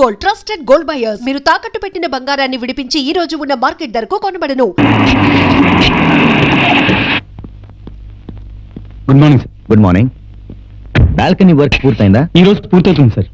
Gold trusted gold buyers. మీరు తాకట్టు పెట్టిన బంగారాన్ని విడిపించి ఈ రోజు ఉన్న మార్కెట్ ధరకు కొనబడను. Good morning sir. Good morning. Balcony work పూర్తయిందా? ఈ రోజు పూర్తవుతుంది సార్.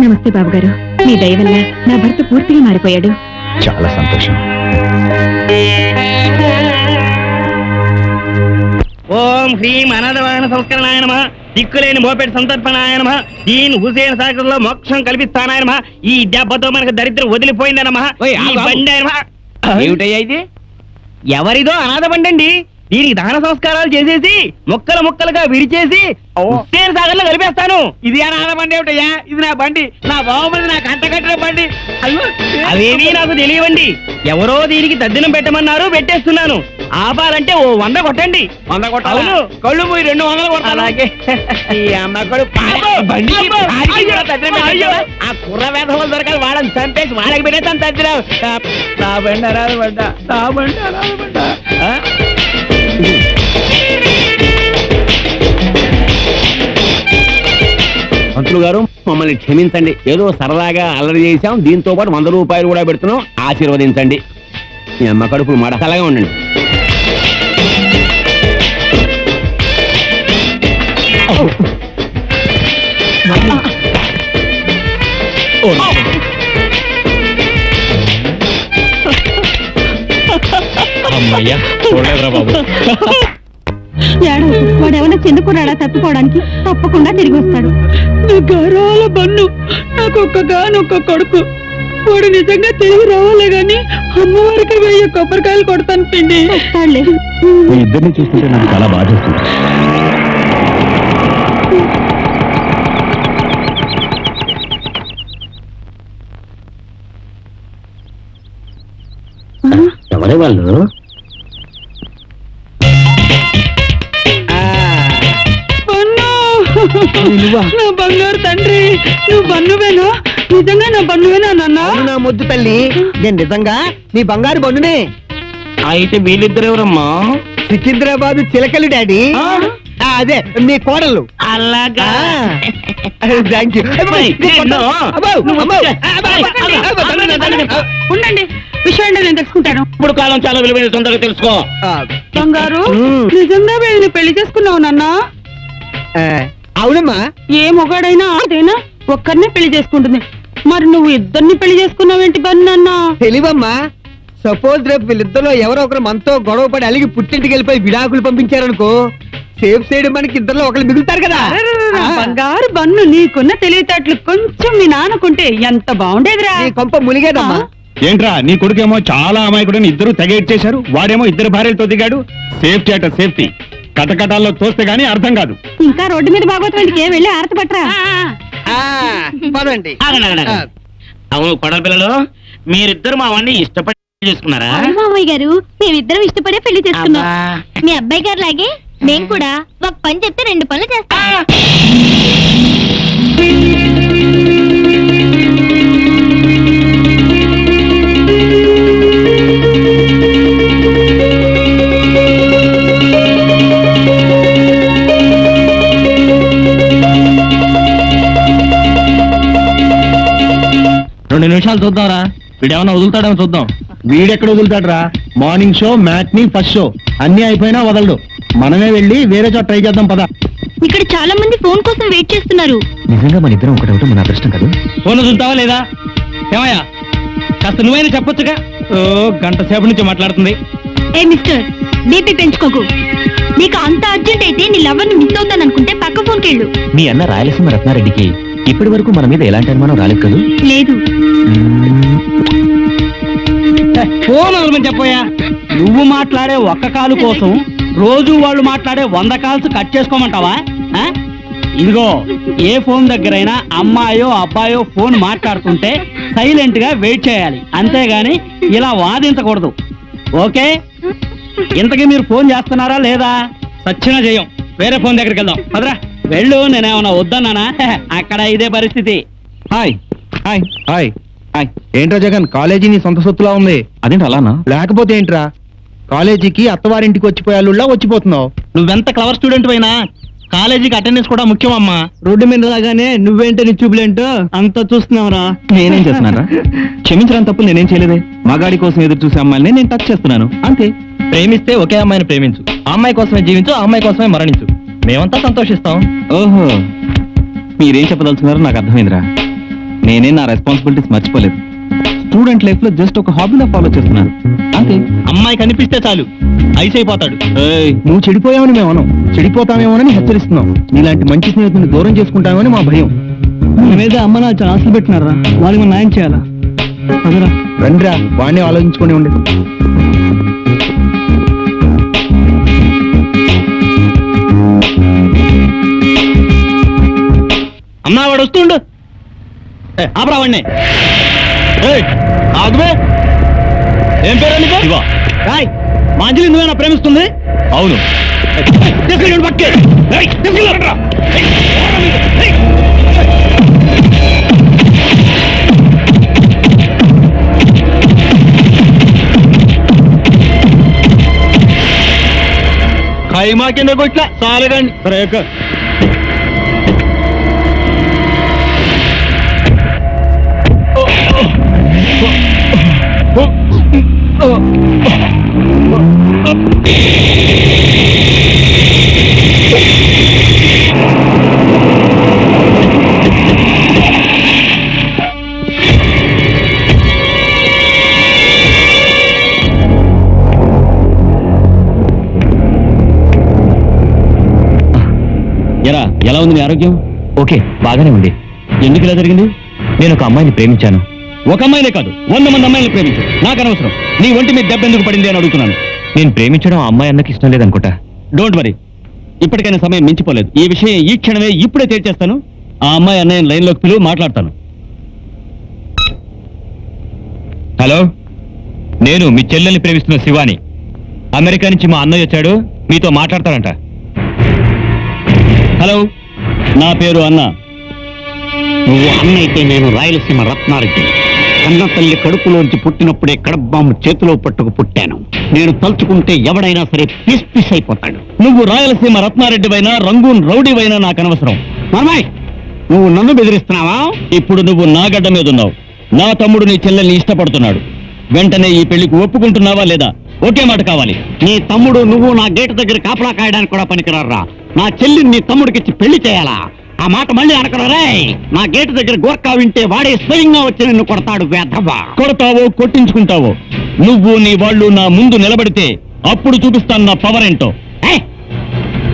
నమస్తే బాబు గారు. మీ దయ వల్ల నా భర్త పూర్తిగా మారిపోయాడు. చాలా సంతోషం. ఓం హ్రీం అనాథవాహన సంస్కరణాయ నమః. దిక్కులేని మోపెడి సంతర్పణాయ నమః. దీన్ హుసేన్ సాగర్లో మోక్షం కల్పిస్తానాయ నమః. ఈ దెబ్బతో మనకు దరిద్రం వదిలిపోయిందనమా. ఏమిటయ్యా ఇది? ఎవరిదో అనాథ బండి. దీనికి దహన సంస్కారాలు చేసేసి ముక్కలు ముక్కలుగా విడిచేసి హుస్సేన్ సాగర్ లో కలిపేస్తాను. ఇది అనాథ బండి ఏమిటయ్యా? ఇది నా బండి, నా బాబుది, నా కంట కట్టిన బండి. అవేమీ నాకు తెలియవండి. ఎవరో దీనికి తద్దినం పెట్టమన్నారు, పెట్టేస్తున్నాను. ఆపాలంటే ఓ 100 కొట్టండి. 100 కొట్టాలి. కళ్ళు పోయి 200 కొట్టాలి. అలాగే ఆ కుర్ర వేధవాళ్ళు దొరకాలి. వాళ్ళని చంపేసి వాళ్ళకి పెట్టేస్తాను తద్దినం. నా బండి అనాథ బండ, నా బండి అనాథ బండ. మంత్రులు గారు, మమ్మల్ని క్షమించండి. ఏదో సరదాగా అల్లరి చేశాం. దీంతో పాటు 100 రూపాయలు కూడా పెడుతున్నాం. ఆశీర్వదించండి. మీ అమ్మ కడుపులు మాట చల్లగా ఉండండి. అమ్మయ్యా, చూడలేదురా బాబు. వాడేమన్నా చెందుకున్నాడా తప్పుకోవడానికి? తప్పకుండా తిరిగి వస్తాడు. నా గౌరవాల బన్ను, నాకు ఒక్కగానొక్క కొడుకు. వాడు నిజంగా తిరిగి రావాలే గాని అమ్మవారికి 1000 కొబ్బరికాయలు కొడతాను పిండి. మీ ఇద్దరిని చూస్తుంటే నాకు చాలా బాధ వస్తుంది. ఎవరే వాళ్ళు? నా బంగారు తండ్రి, నువ్వు బన్నువేనా? నిజంగా నా బన్నువేనా నాన్న? నా ముద్దు తల్లి, నేను నిజంగా నీ బంగారు బన్నునే. అయితే వీళ్ళిద్దరు ఎవరమ్మా? సికింద్రాబాద్ చిలకలు డాడీ. అదే మీ కోడలు. అలాగా. Thank you. ఉండండి, విషయం నేను తెలుసుకుంటాను. ఇప్పుడు కాలం చాలా విలువైన, తొందరగా తెలుసుకో. బంగారు, నిజంగా వీళ్ళని పెళ్లి చేసుకున్నావు నాన్న? అవునమ్మా. ఏ మొగాడైనా అదేనా ఒక్కరినే పెళ్లి చేసుకుంటుంది. మరి నువ్వు ఇద్దరిని పెళ్లి చేసుకున్నావేంటి బన్న? తెలివమ్మా. సపోజ్ రేపు వీళ్ళిద్దరిలో ఎవరో ఒకరు మనతో గొడవ పడి అలిగి పుట్టింటికి వెళ్ళిపోయి విడాకులు పంపించారనుకో, సేఫ్ సైడ్ మనకి ఇద్దరిలో ఒకరు మిగులుతారు కదా. బంగారు బన్ను, నీకున్న తెలివితేటలు కొంచెం మీ నాన్నకుంటే ఎంత బాగుండేదిరా. నీ కొంప ములిగేదమ్మా. ఏంట్రా, నీ కొడుకేమో చాలా అమాయకుడని ఇద్దరు తెగ ఇచ్చేశారు. వాడేమో 2 భార్యలతో దిగాడు. సేఫ్టీ అట సేఫ్టీ. కటకటాల్లో తోస్తే గానీ అర్థం కాదు. ఇంకా రోడ్డు మీద భాగవతానికి వెళ్ళి ఆరతి పట్టరా. పదండి. అవును కొడల పిల్లలు, మీరిద్దరు మా వాడిని ఇష్టపడి చేసుకున్నారా? మామయ్య గారు, మేమిద్దరం ఇష్టపడే పెళ్లి చేసుకున్నాం. మీ అబ్బాయి గారు లాగే మేము కూడా ఒక పని చెప్తే 2 పనులు చేస్తాం. రెండు నిమిషాలు చూద్దాంరా, వీడేమన్నా వదులుతాడేమో చూద్దాం. వీడెక్కడ వదులుతాడరా? Morning show, matinee, first show అన్ని అయిపోయినా వదలడు. మనమే వెళ్ళి వేరే చోట ట్రై చేద్దాం పద. ఇక్కడ చాలా మంది ఫోన్ కోసం వెయిట్ చేస్తున్నారు. నిజంగా మన ఇద్దరం ఒకటి మన అదృష్టం కదా. ఫోన్ వదులుతావా లేదా? ఏమయ్యా, కాస్త నువ్వైనా చెప్పొచ్చుగా. గంట సేపటి నుంచి మాట్లాడుతుంది. ఏ మిస్టర్, బీపీ పెంచుకోకు. నీకు అంత అర్జెంట్ అయితే నీ లవర్ని మిస్ అవుతాననుకుంటే పక్క ఫోన్కి వెళ్ళు. మీ అన్న రాయలసీమ రత్నారెడ్డికి ఇప్పటి వరకు మన మీద ఎలాంటి అనుమానం రాలేదు కదా? లేదు. ఫోన్ వదలమని చెప్పోయా. నువ్వు మాట్లాడే ఒక్క కాలు కోసం రోజు వాళ్ళు మాట్లాడే 100 కాల్స్ కట్ చేసుకోమంటావా? ఇదిగో, ఏ ఫోన్ దగ్గరైనా అమ్మాయో అబ్బాయో ఫోన్ మాట్లాడుతుంటే సైలెంట్ గా వెయిట్ చేయాలి, అంతేగాని ఇలా వాదించకూడదు. ఓకే? ఇంతకీ మీరు ఫోన్ చేస్తున్నారా లేదా? సచ్చినా చేయం. వేరే ఫోన్ దగ్గరికి వెళ్దాం పదరా. వెళ్ళు, నేనేమన్నా వద్దన్నానా? అక్కడ ఇదే పరిస్థితి. Hi hi hi hi. ఏంట్రా జగన్, కాలేజీ నీ సొంత సొత్తులా ఉంది. అదేంటి అలానా? లేకపోతే ఏంట్రా, కాలేజీకి అత్తవారింటికి వచ్చిపోయాళ్ళులా వచ్చిపోతున్నావు. నువ్వెంత క్లవర్ స్టూడెంట్ అయినా కాలేజీకి అటెండెన్స్ కూడా ముఖ్యం అమ్మా. రోడ్డు మీద రాగానే నువ్వేంటో నీ చూపులేంటో అంతా చూస్తున్నావురా. నేనేం చేస్తున్నారా? క్షమించడానికి తప్పు నేనేం చేయలేదే. మగాడి కోసం ఎదురు చూసే అమ్మాయిని నేను టచ్ చేస్తున్నాను అంతే. ప్రేమిస్తే ఒకే అమ్మాయిని ప్రేమించు, ఆ అమ్మాయి కోసమే జీవించు, ఆ అమ్మాయి కోసమే మరణించు. మేమంతా సంతోషిస్తాం. ఓహో, మీరేం చెప్పదలుచున్నారో నాకు అర్థమైందిరా. నేనే నా రెస్పాన్సిబిలిటీస్ మర్చిపోలేదు. స్టూడెంట్ లైఫ్ లో జస్ట్ ఒక హాబీలో ఫాలో చేస్తున్నాను అంతే. అమ్మాయి కనిపిస్తే చాలు ఐస్ అయిపోతాడు. ఏయ్, నువ్వు చెడిపోయావని మేము అనం, చెడిపోతామేమోనని హెచ్చరిస్తున్నాం. నీలాంటి మంచి స్నేహితుని దూరం చేసుకుంటామని మా భయం. మన మీద అమ్మ నా చాలా ఆశలు పెట్టినారా, వాళ్ళకి మనం న్యాయం చేయాలా? అదరా రండిరా, వాడిని ఆలోచించుకొని ఉండే. అమ్మా వాడు వస్తుండు. ఆపరావాడిని. ఆగుమే. ఏం పేరు నీకు? శివ. రాయ్, మా అంజలి నువ్వేనా ప్రేమిస్తుంది? అవును. తీసుకెళ్ళి పక్కే. తీసుకెళ్ళరా. ఖైమా కింద కొట్లా చాలేదండి. సరే ఎలా ఉంది నీ ఆరోగ్యం? ఓకే, బాగానే ఉంది. ఎందుకు ఇలా జరిగింది? నేను ఒక అమ్మాయిని ప్రేమించాను. ఒక అమ్మాయినే కాదు, 100 మంది అమ్మాయిలు ప్రేమించు. నాకు అనవసరం. నీ ఒంటి మీద దెబ్బ ఎందుకు పడింది అని అడుగుతున్నాను. నేను ప్రేమించడం ఆ అమ్మాయి అన్నకి ఇష్టం లేదనుకుంటా. డోంట్ వరీ, ఇప్పటికైనా సమయం మించిపోలేదు. ఈ విషయం ఈ క్షణమే ఇప్పుడే తేల్చేస్తాను. ఆ అమ్మాయి అన్నయ్య లైన్లోకి పిలువు, మాట్లాడతాను. హలో, నేను మీ చెల్లెల్ని ప్రేమిస్తున్న శివాని. అమెరికా నుంచి మా అన్నయ్య వచ్చాడు, మీతో మాట్లాడతాడంట. హలో, నా పేరు అన్న. నువ్వు అన్నైతే నేను రాయలసీమ రత్నారెడ్డి. కన్న తల్లి కడుపులోంచి పుట్టినప్పుడే కడబ్బాము చేతిలో పట్టుకు పుట్టాను. నేను తలుచుకుంటే ఎవడైనా సరే పీస్ పీస్ అయిపోతాడు. నువ్వు రాయలసీమ రత్నారెడ్డివైనా రంగూన్ రౌడీవైనా నాకు అనవసరం. మర్మాయ్, నువ్వు నన్ను బెదిరిస్తున్నావా? ఇప్పుడు నువ్వు నా గడ్డ మీద ఉన్నావు. నా తమ్ముడు నీ చెల్లెల్ని ఇష్టపడుతున్నాడు. వెంటనే ఈ పెళ్లికి ఒప్పుకుంటున్నావా లేదా? ఒకే మాట కావాలి. నీ తమ్ముడు నువ్వు నా గేటు దగ్గర కాపలా కాయడానికి కూడా పనికిరారా. నా చెల్లిని నీ తమ్ముడికిచ్చి పెళ్లి చేయాలా? ఆ మాట మళ్ళీ అనకరా. నా గేటు దగ్గర గోర్ఖా వింటే వాడే స్వయంగా వచ్చి నిన్ను కొడతాడు వేధవా. కొడతావో కొట్టించుకుంటావో, నువ్వు నీ వాళ్ళు నా ముందు నిలబడితే అప్పుడు చూపిస్తాను నా పవర్ ఏంటో. ఏయ్,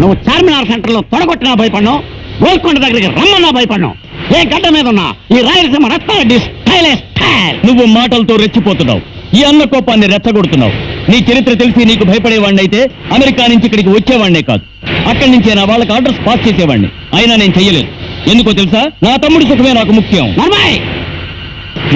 నువ్వు చార్మినార్ సెంటర్ లో తొడగొట్టినా భయపడ్ను, గోల్కొండ దగ్గరికి రమ్మన్నా భయపడ్ను. ఏ గడ్డ మీద ఉన్నా ఈ రాయలసీమ రత్నారెడ్డి స్టైలే స్టైల్. నువ్వు మాటలతో రెచ్చిపోతున్నావు, ఈ అన్న కోపాన్ని రెచ్చగొడుతున్నావు. నీ చరిత్ర తెలిసి నీకు భయపడేవాడిని అయితే అమెరికా నుంచి ఇక్కడికి వచ్చేవాడినే కాదు, అక్కడి నుంచే నా వాళ్ళకి ఆర్డర్స్ పాస్ చేసేవాడిని. అయినా నేను చెయ్యలేదు. ఎందుకో తెలుసా? నా తమ్ముడి సుఖమే నాకు ముఖ్యం. నర్మాయ్,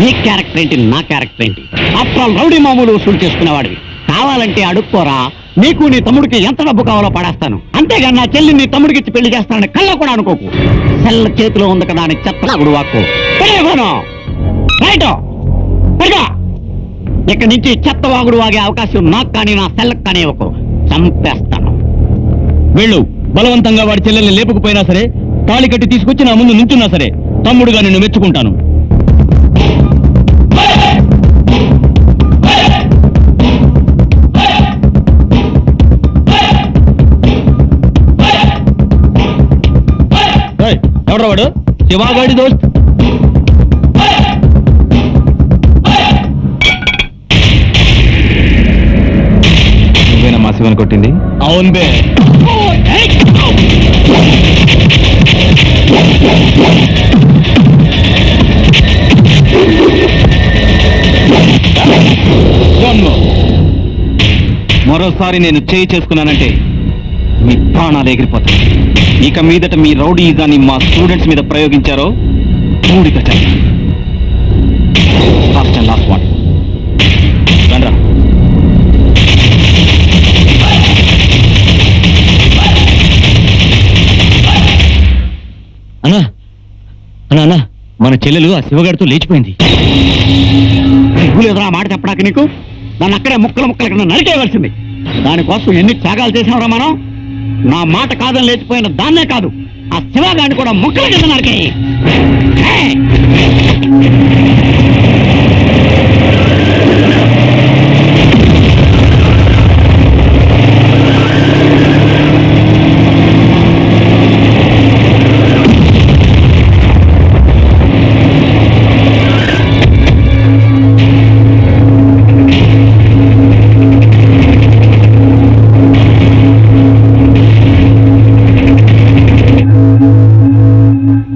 నీ క్యారెక్టర్ ఏంటి, నా క్యారెక్టర్ ఏంటి? ఆఫ్టర్ ఆల్ రౌడీ మామూలు వసూలు చేసుకునేవాడివి. కావాలంటే అడుక్కోరా, నీకు నీ తమ్ముడికి ఎంత డబ్బు కావాలో పడేస్తాను. అంతేగాని నా చెల్లి నీ తమ్ముడికి ఇచ్చి పెళ్లి చేస్తానని కళ్ళ కూడా అనుకోకు. సెల్ల చేతిలో ఉంది కదా అని చెత్తగుడు వాక్కు రైట్. ఇక్కడి నుంచి చెత్త వాగుడు వాగే అవకాశం నాకు కానీ నా సెల్లకు కానీ ఇవ్వకు, చంపేస్తాను. వెళ్ళు. బలవంతంగా వాడి చెల్లెల్ని లేపకపోయినా సరే, తాళి కట్టి తీసుకొచ్చి నా ముందు నుంచున్నా సరే, తమ్ముడుగా నిన్ను మెచ్చుకుంటాను. ఎవడ్రా వాడు? శివాగాడి దోస్త్. నువ్వేనా మా శివని కొట్టింది? అవును బే. మరోసారి నేను చేయి చేసుకున్నానంటే మీ ప్రాణాలు ఎగిరిపోతాయి. ఇక మీదట మీ రౌడీయిజాన్ని మా స్టూడెంట్స్ మీద ప్రయోగించారో మూడిక లాస్ట్ అండ్ లాస్ట్ వన్. రండ్రా. అన్నా అన్నా అన్నా, మన చెల్లెలు ఆ శివగాడితో లేచిపోయింది. లేదురా మాట చెప్పడానికి నీకు. నన్ను అక్కడే ముక్కల ముక్కల కింద నరికేయవలసింది. దానికోసం ఎన్ని త్యాగాలు చేసినవరా మనం. నా మాట కాదని లేచిపోయిన దాన్నే కాదు, ఆ శివగాడిని కూడా ముక్కల కింద నరికేయి.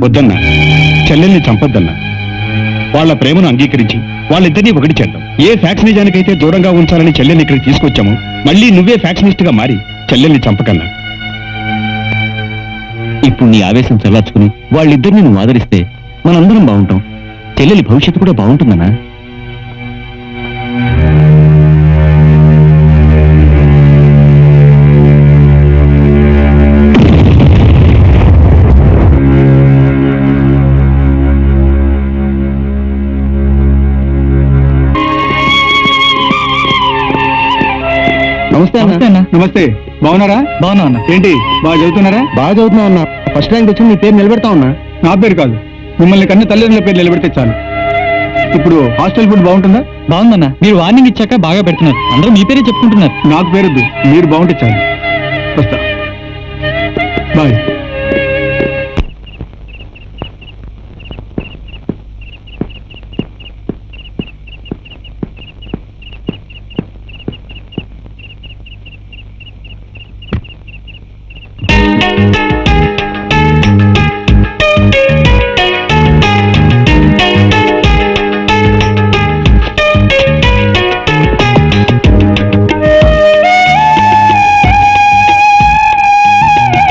వద్దన్నా, చెల్లెల్ని చంపొద్దన్నా. వాళ్ళ ప్రేమను అంగీకరించి వాళ్ళిద్దరినీ ఒకటి చేద్దాం. ఏ ఫ్యాక్షనిజానికైతే దూరంగా ఉంచాలని చెల్లెల్ని ఇక్కడికి తీసుకొచ్చాము, మళ్ళీ నువ్వే ఫ్యాక్షనిస్ట్ గా మారి చెల్లెల్ని చంపకన్నా. ఇప్పుడు నీ ఆవేశం చల్లార్చుకుని వాళ్ళిద్దరిని నువ్వు ఆదరిస్తే మనందరం బాగుంటాం. చెల్లెలి భవిష్యత్తు కూడా బాగుంటుందన్నా. నమస్తే అన్న. నమస్తే, బాగున్నారా? బాగున్నా అన్న. ఏంటి బాగా చదువుతున్నారా? బాగా చదువుతున్నావు అన్న. ఫస్ట్ ర్యాంక్ వచ్చి నీ పేరు నిలబెడతా ఉన్నా. నా పేరు కాదు, మిమ్మల్ని కన్నా తల్లిదండ్రుల పేరు నిలబెడితే చాలు. ఇప్పుడు హాస్టల్ ఫుడ్ బాగుంటుందా? బాగుందన్న. మీరు వార్నింగ్ ఇచ్చాక బాగా పెడుతున్నారు. అందరూ మీ పేరే చెప్పుకుంటున్నారు. నాకు పేరొద్దు, మీరు బాగుంటే చాలు. వస్తా, బాయ్.